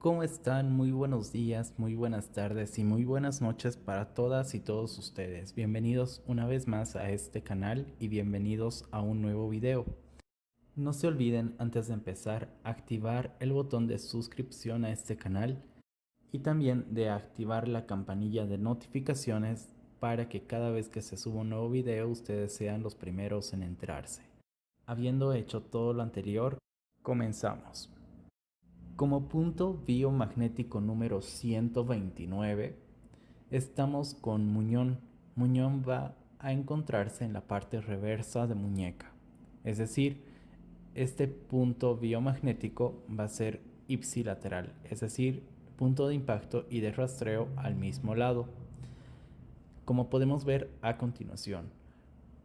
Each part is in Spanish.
¿Cómo están? Muy buenos días, muy buenas tardes y muy buenas noches para todas y todos ustedes. Bienvenidos una vez más a este canal y bienvenidos a un nuevo video. No se olviden antes de empezar activar el botón de suscripción a este canal y también de activar la campanilla de notificaciones para que cada vez que se suba un nuevo video ustedes sean los primeros en enterarse. Habiendo hecho todo lo anterior, comenzamos. Como punto biomagnético número 129, estamos con muñón. Muñón va a encontrarse en la parte reversa de muñeca. Es decir, este punto biomagnético va a ser ipsilateral, es decir, punto de impacto y de rastreo al mismo lado. Como podemos ver a continuación,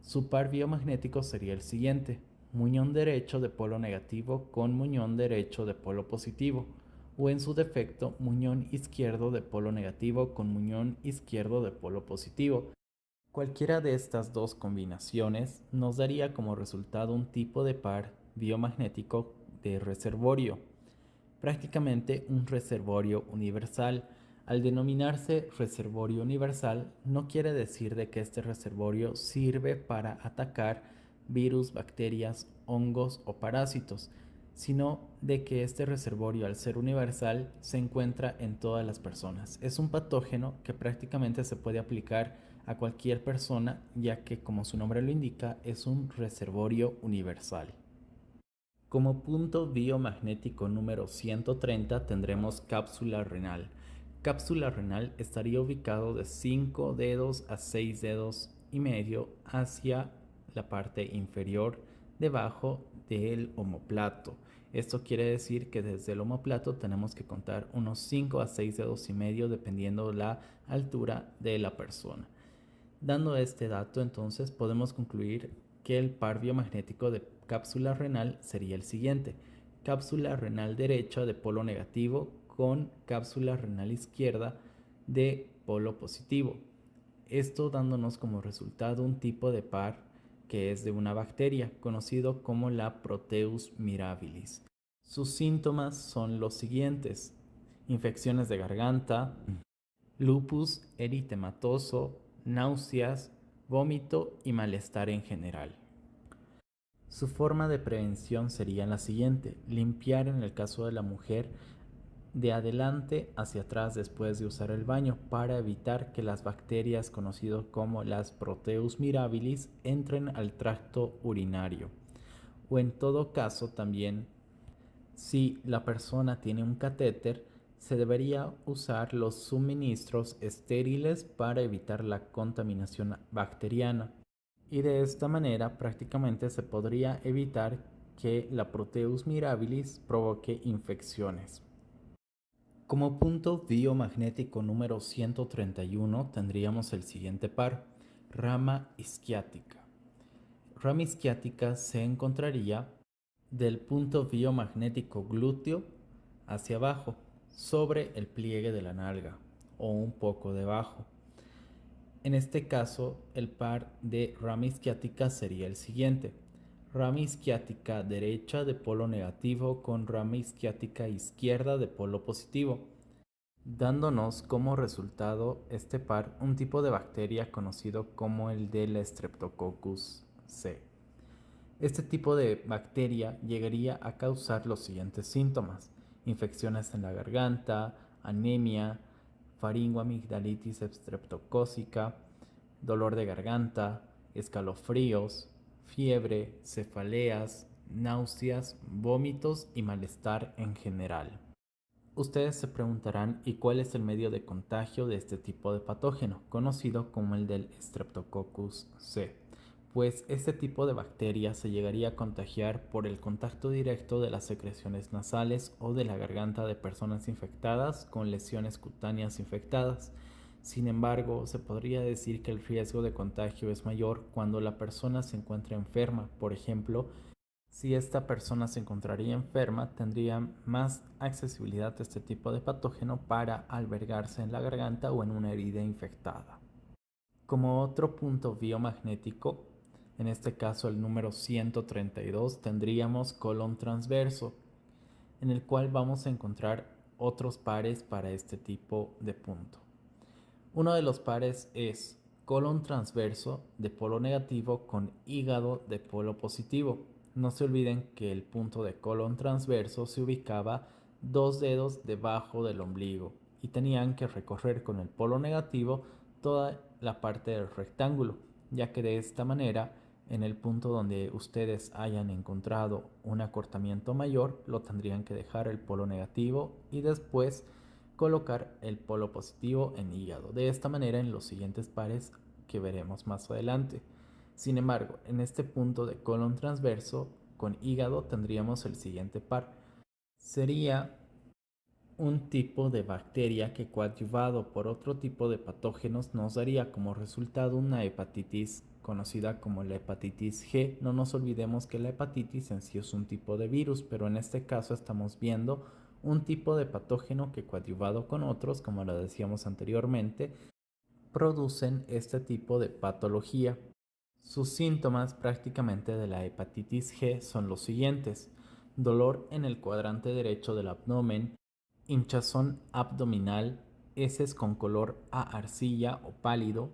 su par biomagnético sería el siguiente: muñón derecho de polo negativo con muñón derecho de polo positivo, o en su defecto, muñón izquierdo de polo negativo con muñón izquierdo de polo positivo. Cualquiera de estas dos combinaciones nos daría como resultado un tipo de par biomagnético de reservorio, prácticamente un reservorio universal. Al denominarse reservorio universal, no quiere decir de que este reservorio sirve para atacar virus, bacterias, hongos o parásitos, sino de que este reservorio, al ser universal, se encuentra en todas las personas. Es un patógeno que prácticamente se puede aplicar a cualquier persona, ya que, como su nombre lo indica, es un reservorio universal. Como punto biomagnético número 130 tendremos cápsula renal. Cápsula renal estaría ubicado de 5 dedos a 6 dedos y medio hacia la parte inferior debajo del omóplato. Esto quiere decir que desde el omóplato tenemos que contar unos 5 a 6 dedos y medio dependiendo la altura de la persona. Dando este dato, entonces podemos concluir que el par biomagnético de cápsula renal sería el siguiente: cápsula renal derecha de polo negativo con cápsula renal izquierda de polo positivo. Esto dándonos como resultado un tipo de par que es de una bacteria conocido como la Proteus mirabilis. Sus síntomas son los siguientes: infecciones de garganta, lupus eritematoso, náuseas, vómito y malestar en general. Su forma de prevención sería la siguiente: limpiar en el caso de la mujer de adelante hacia atrás después de usar el baño para evitar que las bacterias conocidas como las Proteus mirabilis entren al tracto urinario. O en todo caso también, si la persona tiene un catéter, se debería usar los suministros estériles para evitar la contaminación bacteriana. Y de esta manera prácticamente se podría evitar que la Proteus mirabilis provoque infecciones. Como punto biomagnético número 131 tendríamos el siguiente par: rama isquiática. Rama isquiática se encontraría del punto biomagnético glúteo hacia abajo, sobre el pliegue de la nalga o un poco debajo. En este caso, el par de rama isquiática sería el siguiente: rama isquiática derecha de polo negativo con rama isquiática izquierda de polo positivo, dándonos como resultado este par un tipo de bacteria conocido como el del Streptococcus C. Este tipo de bacteria llegaría a causar los siguientes síntomas: infecciones en la garganta, anemia, faringoamigdalitis streptocócica, dolor de garganta, escalofríos, fiebre, cefaleas, náuseas, vómitos y malestar en general. Ustedes se preguntarán: ¿y cuál es el medio de contagio de este tipo de patógeno, conocido como el del Streptococcus C? Pues este tipo de bacteria se llegaría a contagiar por el contacto directo de las secreciones nasales o de la garganta de personas infectadas con lesiones cutáneas infectadas. Sin embargo, se podría decir que el riesgo de contagio es mayor cuando la persona se encuentra enferma. Por ejemplo, si esta persona se encontraría enferma, tendría más accesibilidad a este tipo de patógeno para albergarse en la garganta o en una herida infectada. Como otro punto biomagnético, en este caso el número 132, tendríamos colon transverso, en el cual vamos a encontrar otros pares para este tipo de punto. Uno de los pares es colon transverso de polo negativo con hígado de polo positivo. No se olviden que el punto de colon transverso se ubicaba 2 dedos debajo del ombligo y tenían que recorrer con el polo negativo toda la parte del rectángulo, ya que de esta manera en el punto donde ustedes hayan encontrado un acortamiento mayor lo tendrían que dejar el polo negativo y después colocar el polo positivo en hígado. De esta manera en los siguientes pares que veremos más adelante. Sin embargo, en este punto de colon transverso con hígado tendríamos el siguiente par. Sería un tipo de bacteria que coadyuvado por otro tipo de patógenos nos daría como resultado una hepatitis conocida como la hepatitis G. No nos olvidemos que la hepatitis en sí es un tipo de virus, pero en este caso estamos viendo un tipo de patógeno que coadyuvado con otros, como lo decíamos anteriormente, producen este tipo de patología. Sus síntomas prácticamente de la hepatitis G son los siguientes: dolor en el cuadrante derecho del abdomen, hinchazón abdominal, heces con color a arcilla o pálido,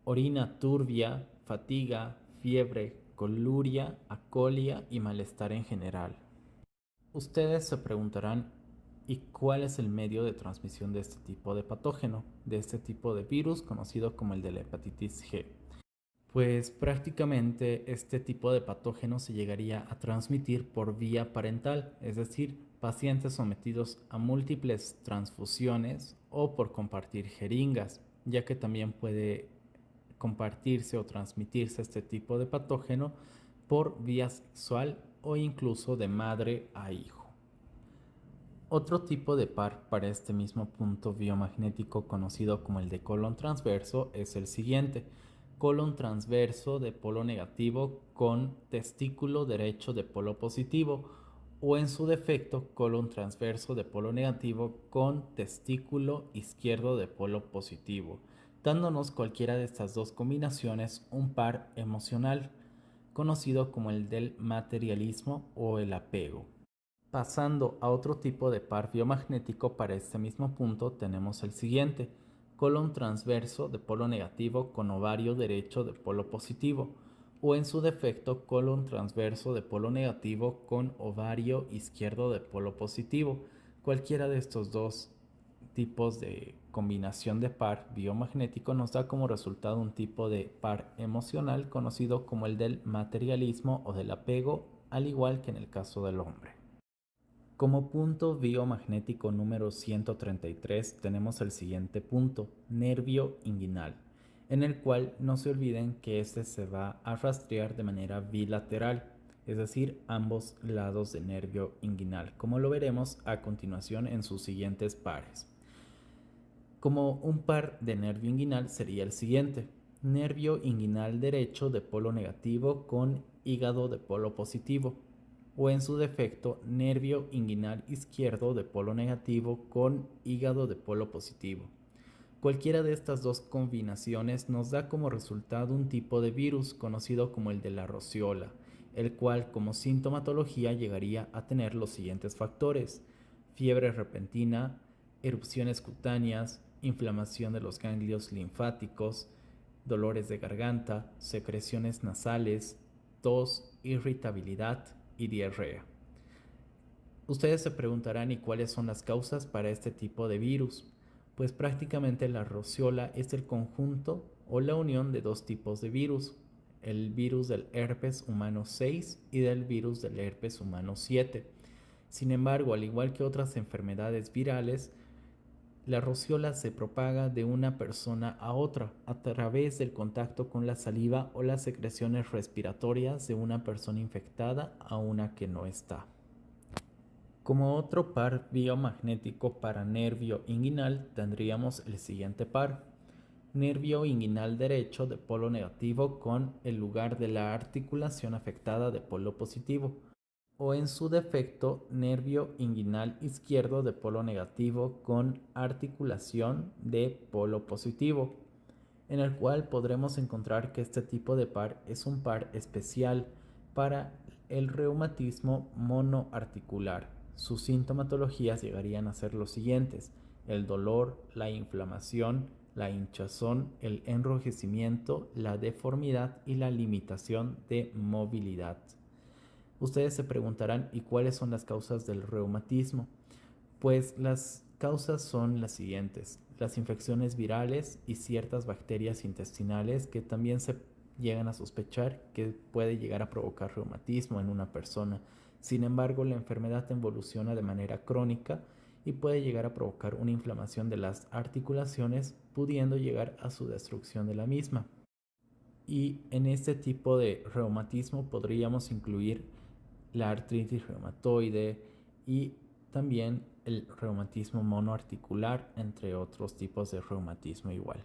orina turbia, fatiga, fiebre, coluria, acolia y malestar en general. Ustedes se preguntarán, ¿y cuál es el medio de transmisión de este tipo de patógeno, de este tipo de virus conocido como el de la hepatitis G? Pues prácticamente este tipo de patógeno se llegaría a transmitir por vía parental, es decir, pacientes sometidos a múltiples transfusiones o por compartir jeringas, ya que también puede compartirse o transmitirse este tipo de patógeno por vía sexual o incluso de madre a hijo. Otro tipo de par para este mismo punto biomagnético conocido como el de colon transverso es el siguiente: colon transverso de polo negativo con testículo derecho de polo positivo, o en su defecto colon transverso de polo negativo con testículo izquierdo de polo positivo, dándonos cualquiera de estas dos combinaciones un par emocional conocido como el del materialismo o el apego. Pasando a otro tipo de par biomagnético para este mismo punto tenemos el siguiente: colon transverso de polo negativo con ovario derecho de polo positivo, o en su defecto colon transverso de polo negativo con ovario izquierdo de polo positivo. Cualquiera de estos dos tipos de combinación de par biomagnético nos da como resultado un tipo de par emocional conocido como el del materialismo o del apego, al igual que en el caso del hombre. Como punto biomagnético número 133 tenemos el siguiente punto: nervio inguinal, en el cual no se olviden que este se va a rastrear de manera bilateral, es decir, ambos lados del nervio inguinal, como lo veremos a continuación en sus siguientes pares. Como un par de nervio inguinal sería el siguiente: nervio inguinal derecho de polo negativo con hígado de polo positivo, o en su defecto nervio inguinal izquierdo de polo negativo con hígado de polo positivo. Cualquiera de estas dos combinaciones nos da como resultado un tipo de virus conocido como el de la rociola, el cual como sintomatología llegaría a tener los siguientes factores: fiebre repentina, erupciones cutáneas, inflamación de los ganglios linfáticos, dolores de garganta, secreciones nasales, tos, irritabilidad y diarrea. Ustedes se preguntarán, ¿y cuáles son las causas para este tipo de virus? Pues prácticamente la rociola es el conjunto o la unión de dos tipos de virus: el virus del herpes humano 6 y del virus del herpes humano 7. Sin embargo, al igual que otras enfermedades virales, la rociola se propaga de una persona a otra a través del contacto con la saliva o las secreciones respiratorias de una persona infectada a una que no está. Como otro par biomagnético para nervio inguinal tendríamos el siguiente par: nervio inguinal derecho de polo negativo con el lugar de la articulación afectada de polo positivo, o en su defecto nervio inguinal izquierdo de polo negativo con articulación de polo positivo, en el cual podremos encontrar que este tipo de par es un par especial para el reumatismo monoarticular. Sus sintomatologías llegarían a ser los siguientes: el dolor, la inflamación, la hinchazón, el enrojecimiento, la deformidad y la limitación de movilidad. Ustedes se preguntarán, ¿y cuáles son las causas del reumatismo? Pues las causas son las siguientes: las infecciones virales y ciertas bacterias intestinales que también se llegan a sospechar que puede llegar a provocar reumatismo en una persona. Sin embargo, la enfermedad evoluciona de manera crónica y puede llegar a provocar una inflamación de las articulaciones, pudiendo llegar a su destrucción de la misma. Y en este tipo de reumatismo podríamos incluir la artritis reumatoide y también el reumatismo monoarticular, entre otros tipos de reumatismo igual.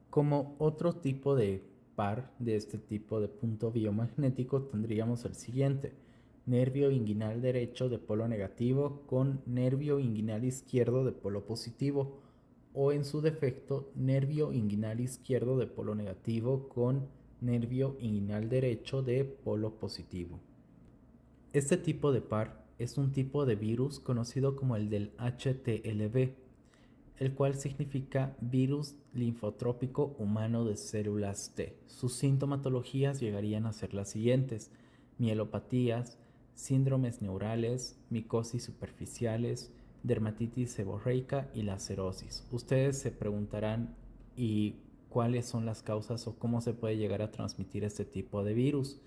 Como otro tipo de par de este tipo de punto biomagnético tendríamos el siguiente: nervio inguinal derecho de polo negativo con nervio inguinal izquierdo de polo positivo, o en su defecto nervio inguinal izquierdo de polo negativo con nervio inguinal derecho de polo positivo. Este tipo de par es un tipo de virus conocido como el del HTLV, el cual significa virus linfotrópico humano de células T. Sus sintomatologías llegarían a ser las siguientes: mielopatías, síndromes neurales, micosis superficiales, dermatitis seborreica y lacerosis. Ustedes se preguntarán, ¿y cuáles son las causas o cómo se puede llegar a transmitir este tipo de virus?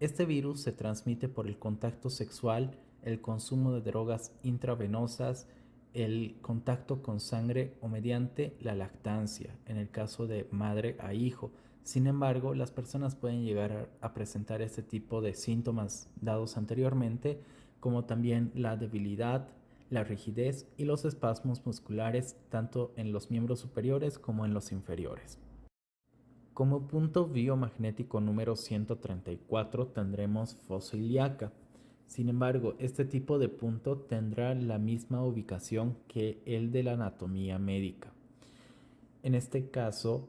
Este virus se transmite por el contacto sexual, el consumo de drogas intravenosas, el contacto con sangre o mediante la lactancia, en el caso de madre a hijo. Sin embargo, las personas pueden llegar a presentar este tipo de síntomas dados anteriormente, como también la debilidad, la rigidez y los espasmos musculares, tanto en los miembros superiores como en los inferiores. Como punto biomagnético número 134 tendremos fosa ilíaca. Sin embargo, este tipo de punto tendrá la misma ubicación que el de la anatomía médica. En este caso,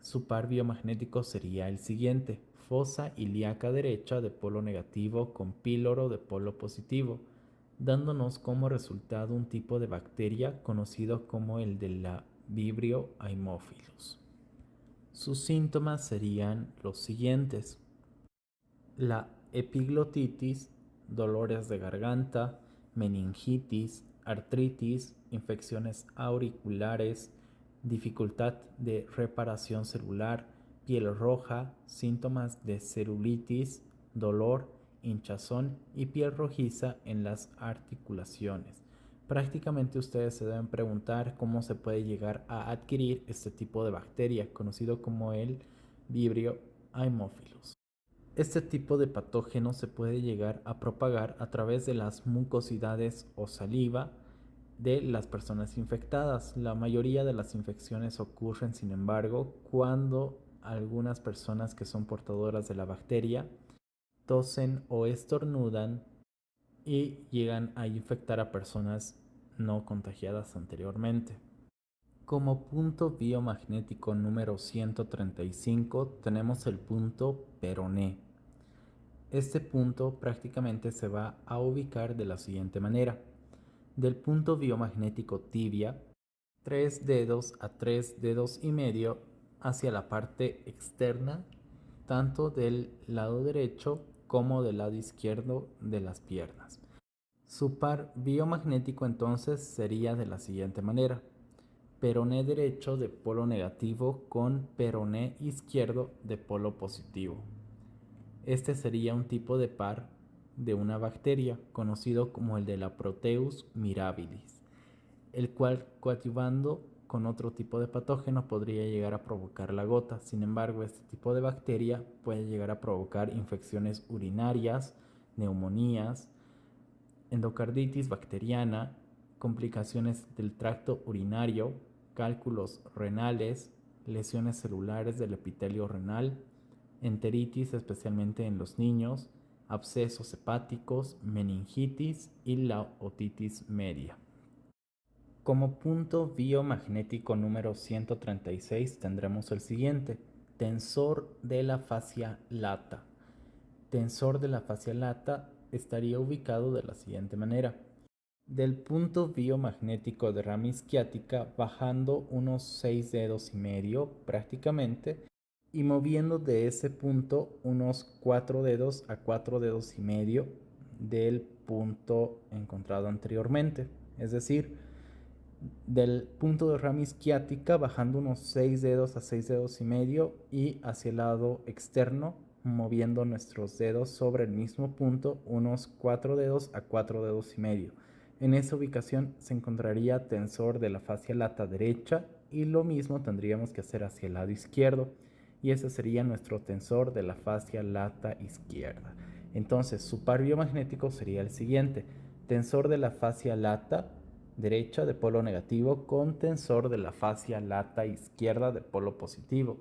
su par biomagnético sería el siguiente: fosa ilíaca derecha de polo negativo con píloro de polo positivo, dándonos como resultado un tipo de bacteria conocido como el de la Vibrio haemophilus. Sus síntomas serían los siguientes: la epiglotitis, dolores de garganta, meningitis, artritis, infecciones auriculares, dificultad de reparación celular, piel roja, síntomas de celulitis, dolor, hinchazón y piel rojiza en las articulaciones. Prácticamente ustedes se deben preguntar cómo se puede llegar a adquirir este tipo de bacteria, conocido como el Vibrio haemophilus. Este tipo de patógeno se puede llegar a propagar a través de las mucosidades o saliva de las personas infectadas. La mayoría de las infecciones ocurren, sin embargo, cuando algunas personas que son portadoras de la bacteria tosen o estornudan y llegan a infectar a personas no contagiadas anteriormente. Como punto biomagnético número 135 tenemos el punto peroné. Este punto prácticamente se va a ubicar de la siguiente manera: del punto biomagnético tibia, 3 dedos a 3 dedos y medio hacia la parte externa, tanto del lado derecho como del lado izquierdo de las piernas. Su par biomagnético entonces sería de la siguiente manera: peroné derecho de polo negativo con peroné izquierdo de polo positivo. Este sería un tipo de par de una bacteria conocido como el de la Proteus mirabilis, el cual, coadyuvando con otro tipo de patógeno, podría llegar a provocar la gota. Sin embargo, este tipo de bacteria puede llegar a provocar infecciones urinarias, neumonías, endocarditis bacteriana, complicaciones del tracto urinario, cálculos renales, lesiones celulares del epitelio renal, enteritis especialmente en los niños, abscesos hepáticos, meningitis y la otitis media. Como punto biomagnético número 136 tendremos el siguiente: tensor de la fascia lata. Tensor de la fascia lata estaría ubicado de la siguiente manera. Del punto biomagnético de rama isquiática bajando unos 6 dedos y medio prácticamente y moviendo de ese punto unos 4 dedos a 4 dedos y medio del punto encontrado anteriormente. Es decir, del punto de rama isquiática bajando unos 6 dedos a 6 dedos y medio y hacia el lado externo moviendo nuestros dedos sobre el mismo punto unos 4 dedos a 4 dedos y medio. En esa ubicación se encontraría tensor de la fascia lata derecha y lo mismo tendríamos que hacer hacia el lado izquierdo y ese sería nuestro tensor de la fascia lata izquierda. Entonces su par biomagnético sería el siguiente: tensor de la fascia lata derecha de polo negativo con tensor de la fascia lata izquierda de polo positivo,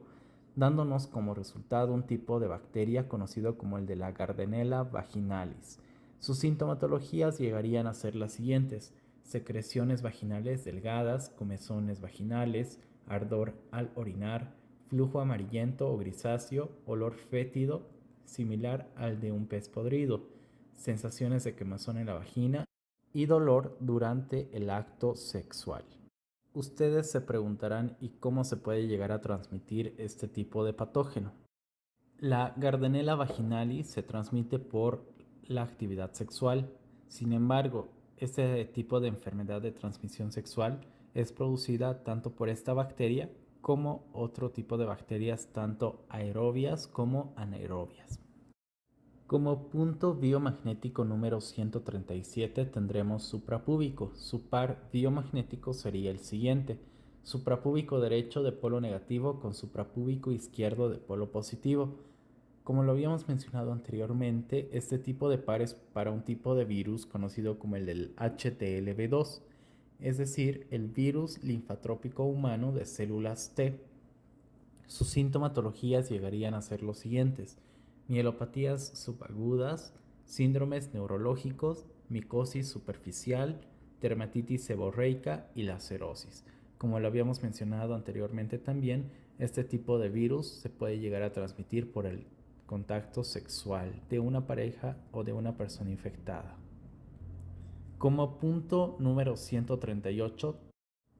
dándonos como resultado un tipo de bacteria conocido como el de la Gardnerella vaginalis. Sus sintomatologías llegarían a ser las siguientes: secreciones vaginales delgadas, comezones vaginales, ardor al orinar, flujo amarillento o grisáceo, olor fétido similar al de un pez podrido, sensaciones de quemazón en la vagina y dolor durante el acto sexual. Ustedes se preguntarán, ¿y cómo se puede llegar a transmitir este tipo de patógeno? La Gardnerella vaginalis se transmite por la actividad sexual. Sin embargo, este tipo de enfermedad de transmisión sexual es producida tanto por esta bacteria como otro tipo de bacterias, tanto aerobias como anaerobias. Como punto biomagnético número 137 tendremos suprapúbico. Su par biomagnético sería el siguiente: suprapúbico derecho de polo negativo con suprapúbico izquierdo de polo positivo. Como lo habíamos mencionado anteriormente, este tipo de par es para un tipo de virus conocido como el del HTLV2, es decir, el virus linfotrópico humano de células T. Sus sintomatologías llegarían a ser los siguientes: mielopatías subagudas, síndromes neurológicos, micosis superficial, dermatitis seborreica y lacerosis. Como lo habíamos mencionado anteriormente también, este tipo de virus se puede llegar a transmitir por el contacto sexual de una pareja o de una persona infectada. Como punto número 138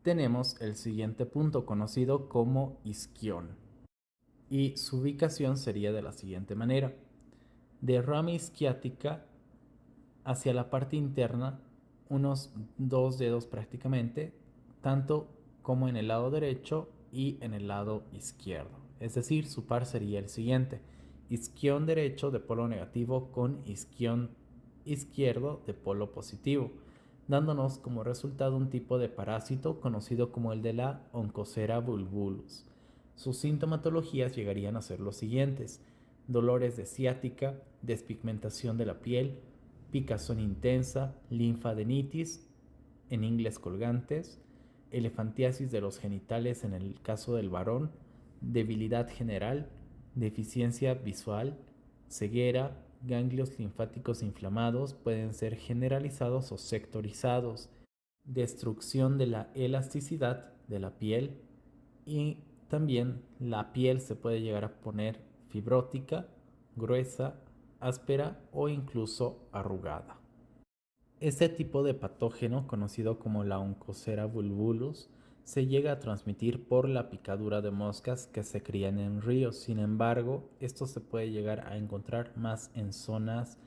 tenemos el siguiente punto conocido como isquión, y su ubicación sería de la siguiente manera: de rama isquiática hacia la parte interna unos 2 dedos prácticamente, tanto como en el lado derecho y en el lado izquierdo. Es decir, su par sería el siguiente: isquión derecho de polo negativo con isquión izquierdo de polo positivo, dándonos como resultado un tipo de parásito conocido como el de la Onchocerca bulbulus. Sus sintomatologías llegarían a ser los siguientes: dolores de ciática, despigmentación de la piel, picazón intensa, linfadenitis, en ingles colgantes, elefantiasis de los genitales en el caso del varón, debilidad general, deficiencia visual, ceguera, ganglios linfáticos inflamados pueden ser generalizados o sectorizados, destrucción de la elasticidad de la piel y también la piel se puede llegar a poner fibrótica, gruesa, áspera o incluso arrugada. Este tipo de patógeno, conocido como la Onchocerca bulbulus, se llega a transmitir por la picadura de moscas que se crían en ríos. Sin embargo, esto se puede llegar a encontrar más en zonas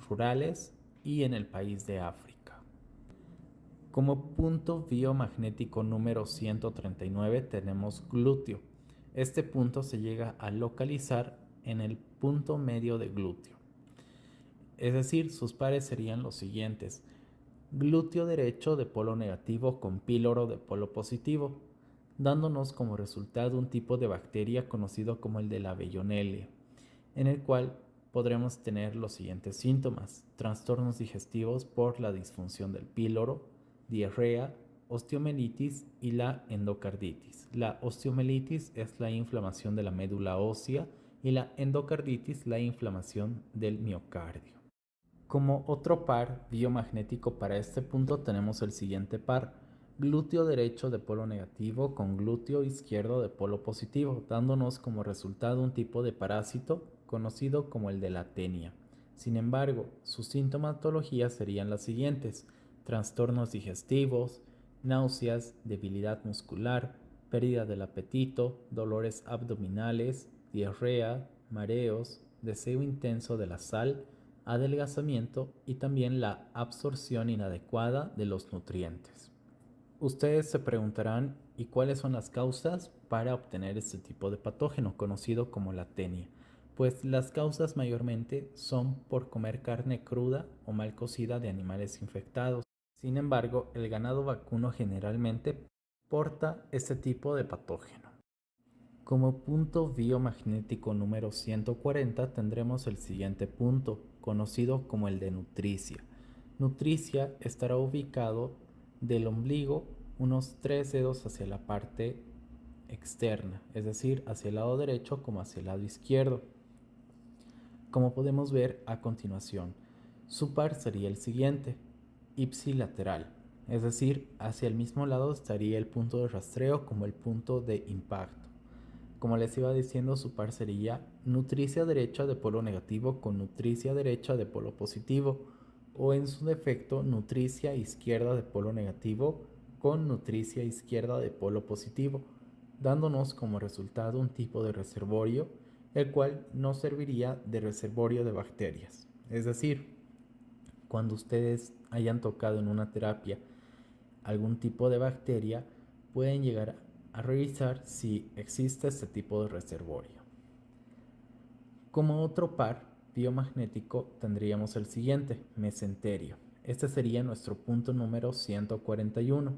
rurales y en el país de África. Como punto biomagnético número 139 tenemos glúteo. Este punto se llega a localizar en el punto medio de glúteo. Es decir, sus pares serían los siguientes: glúteo derecho de polo negativo con píloro de polo positivo, dándonos como resultado un tipo de bacteria conocido como el de la Bellonella, en el cual podremos tener los siguientes síntomas: trastornos digestivos por la disfunción del píloro, diarrea, osteomielitis y la endocarditis. La osteomielitis es la inflamación de la médula ósea y la endocarditis la inflamación del miocardio. Como otro par biomagnético para este punto tenemos el siguiente par: glúteo derecho de polo negativo con glúteo izquierdo de polo positivo, dándonos como resultado un tipo de parásito conocido como el de la tenia. Sin embargo, sus sintomatologías serían las siguientes: trastornos digestivos, náuseas, debilidad muscular, pérdida del apetito, dolores abdominales, diarrea, mareos, deseo intenso de la sal, adelgazamiento y también la absorción inadecuada de los nutrientes. Ustedes se preguntarán, ¿y cuáles son las causas para obtener este tipo de patógeno conocido como la tenia? Pues las causas mayormente son por comer carne cruda o mal cocida de animales infectados. Sin embargo, el ganado vacuno generalmente porta este tipo de patógeno. Como punto biomagnético número 140 tendremos el siguiente punto, conocido como el de nutricia. Nutricia estará ubicado del ombligo unos 3 dedos hacia la parte externa, es decir, hacia el lado derecho como hacia el lado izquierdo. Como podemos ver a continuación, su par sería el siguiente, ipsilateral, es decir, hacia el mismo lado estaría el punto de rastreo como el punto de impacto. Como les iba diciendo, su par sería nutricia derecha de polo negativo con nutricia derecha de polo positivo, o en su defecto nutricia izquierda de polo negativo con nutricia izquierda de polo positivo, dándonos como resultado un tipo de reservorio, el cual nos serviría de reservorio de bacterias. Es decir, cuando ustedes hayan tocado en una terapia algún tipo de bacteria, pueden llegar a revisar si existe este tipo de reservorio. Como otro par biomagnético tendríamos el siguiente, mesenterio. Este sería nuestro punto número 141.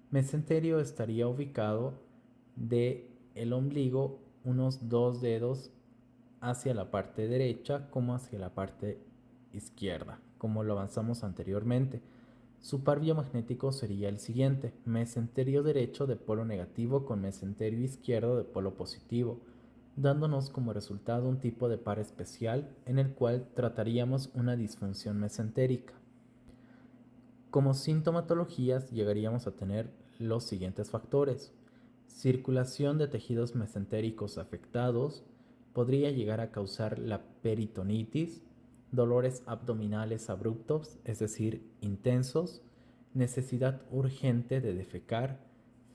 Mesenterio estaría ubicado de el ombligo unos 2 dedos hacia la parte derecha como hacia la parte izquierda, como lo avanzamos anteriormente. Su par biomagnético sería el siguiente, mesenterio derecho de polo negativo con mesenterio izquierdo de polo positivo, dándonos como resultado un tipo de par especial en el cual trataríamos una disfunción mesentérica. Como sintomatologías llegaríamos a tener los siguientes factores: circulación de tejidos mesentéricos afectados, podría llegar a causar la peritonitis, dolores abdominales abruptos, es decir, intensos, necesidad urgente de defecar,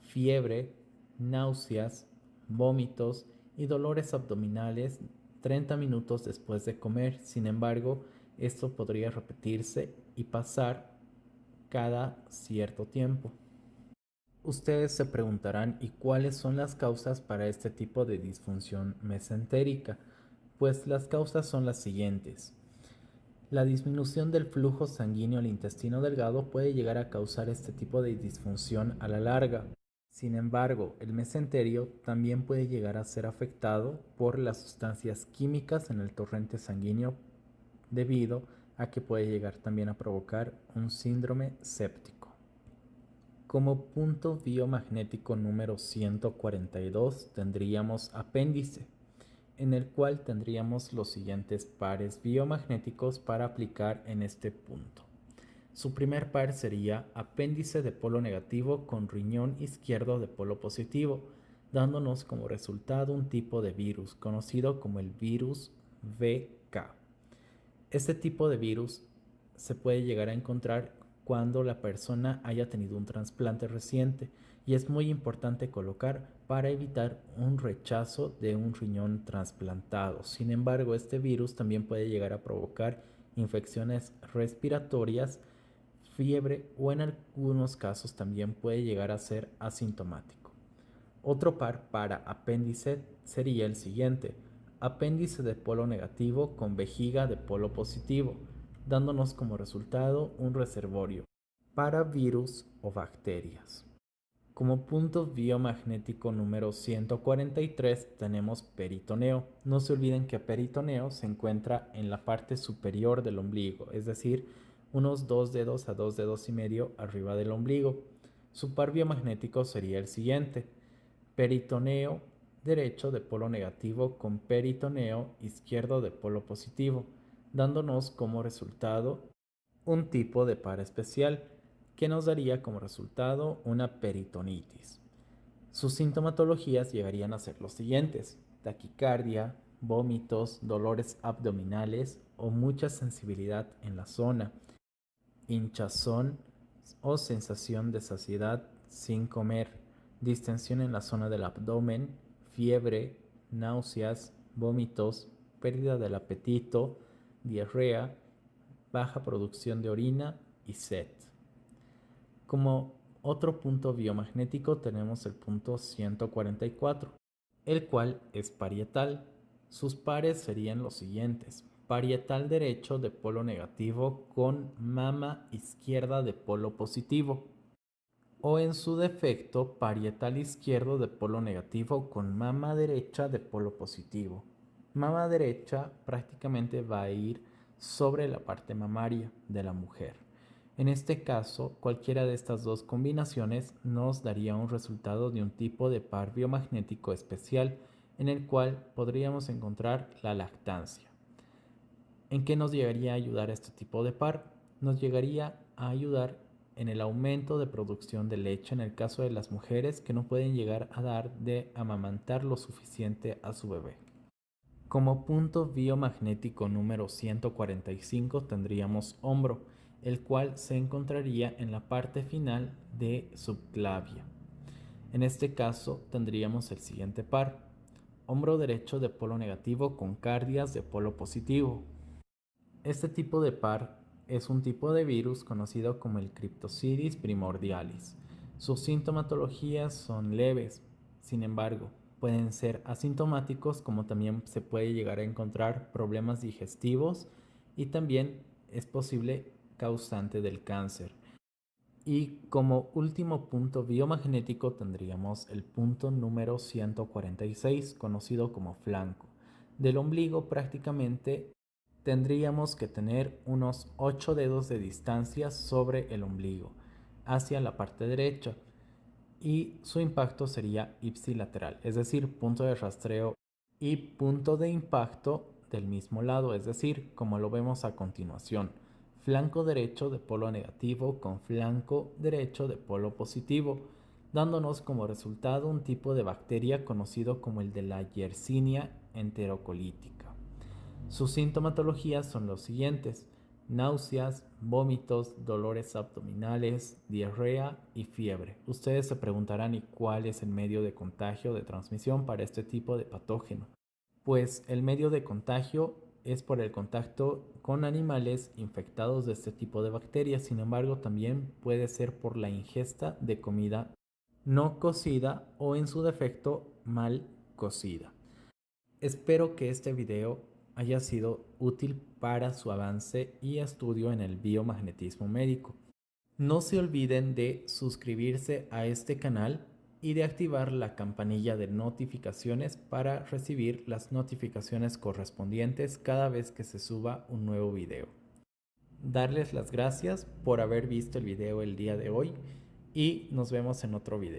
fiebre, náuseas, vómitos y dolores abdominales 30 minutos después de comer. Sin embargo, esto podría repetirse y pasar cada cierto tiempo. Ustedes se preguntarán, ¿y cuáles son las causas para este tipo de disfunción mesentérica? Pues las causas son las siguientes. La disminución del flujo sanguíneo al intestino delgado puede llegar a causar este tipo de disfunción a la larga. Sin embargo, el mesenterio también puede llegar a ser afectado por las sustancias químicas en el torrente sanguíneo debido a que puede llegar también a provocar un síndrome séptico. Como punto biomagnético número 142 tendríamos apéndice, en el cual tendríamos los siguientes pares biomagnéticos para aplicar en este punto. Su primer par sería apéndice de polo negativo con riñón izquierdo de polo positivo, dándonos como resultado un tipo de virus conocido como el virus VK. Este tipo de virus se puede llegar a encontrar cuando la persona haya tenido un trasplante reciente y es muy importante colocar para evitar un rechazo de un riñón trasplantado. Sin embargo, este virus también puede llegar a provocar infecciones respiratorias, fiebre o en algunos casos también puede llegar a ser asintomático. Otro par para apéndice sería el siguiente: apéndice de polo negativo con vejiga de polo positivo, dándonos como resultado un reservorio para virus o bacterias. Como punto biomagnético número 143 tenemos peritoneo. No se olviden que peritoneo se encuentra en la parte superior del ombligo, es decir, unos 2 dedos a 2 dedos y medio arriba del ombligo. Su par biomagnético sería el siguiente: peritoneo derecho de polo negativo con peritoneo izquierdo de polo positivo, dándonos como resultado un tipo de par especial que nos daría como resultado una peritonitis. Sus sintomatologías llegarían a ser los siguientes: taquicardia, vómitos, dolores abdominales o mucha sensibilidad en la zona, hinchazón o sensación de saciedad sin comer, distensión en la zona del abdomen, fiebre, náuseas, vómitos, pérdida del apetito, diarrea, baja producción de orina y sed. Como otro punto biomagnético tenemos el punto 144, el cual es parietal. Sus pares serían los siguientes: parietal derecho de polo negativo con mama izquierda de polo positivo, o en su defecto parietal izquierdo de polo negativo con mama derecha de polo positivo. Mama derecha prácticamente va a ir sobre la parte mamaria de la mujer. En este caso, cualquiera de estas dos combinaciones nos daría un resultado de un tipo de par biomagnético especial en el cual podríamos encontrar la lactancia. ¿En qué nos llegaría a ayudar este tipo de par? Nos llegaría a ayudar en el aumento de producción de leche en el caso de las mujeres que no pueden llegar a dar de amamantar lo suficiente a su bebé. Como punto biomagnético número 145 tendríamos hombro, el cual se encontraría en la parte final de subclavia. En este caso tendríamos el siguiente par: hombro derecho de polo negativo con cardias de polo positivo. Este tipo de par es un tipo de virus conocido como el Cryptocidis primordialis. Sus sintomatologías son leves, sin embargo, pueden ser asintomáticos, como también se puede llegar a encontrar problemas digestivos y también es posible causante del cáncer. Y como último punto biomagnético tendríamos el punto número 146, conocido como flanco. Del ombligo prácticamente tendríamos que tener unos 8 dedos de distancia sobre el ombligo, hacia la parte derecha, y su impacto sería ipsilateral, es decir, punto de rastreo y punto de impacto del mismo lado, es decir, como lo vemos a continuación: flanco derecho de polo negativo con flanco derecho de polo positivo, dándonos como resultado un tipo de bacteria conocido como el de la Yersinia enterocolítica. Sus sintomatologías son los siguientes: náuseas, vómitos, dolores abdominales, diarrea y fiebre. Ustedes se preguntarán: ¿y cuál es el medio de contagio de transmisión para este tipo de patógeno? Pues el medio de contagio es por el contacto con animales infectados de este tipo de bacterias. Sin embargo, también puede ser por la ingesta de comida no cocida o, en su defecto, mal cocida. Espero que este video haya sido útil para su avance y estudio en el biomagnetismo médico. No se olviden de suscribirse a este canal y de activar la campanilla de notificaciones para recibir las notificaciones correspondientes cada vez que se suba un nuevo video. Darles las gracias por haber visto el video el día de hoy y nos vemos en otro video.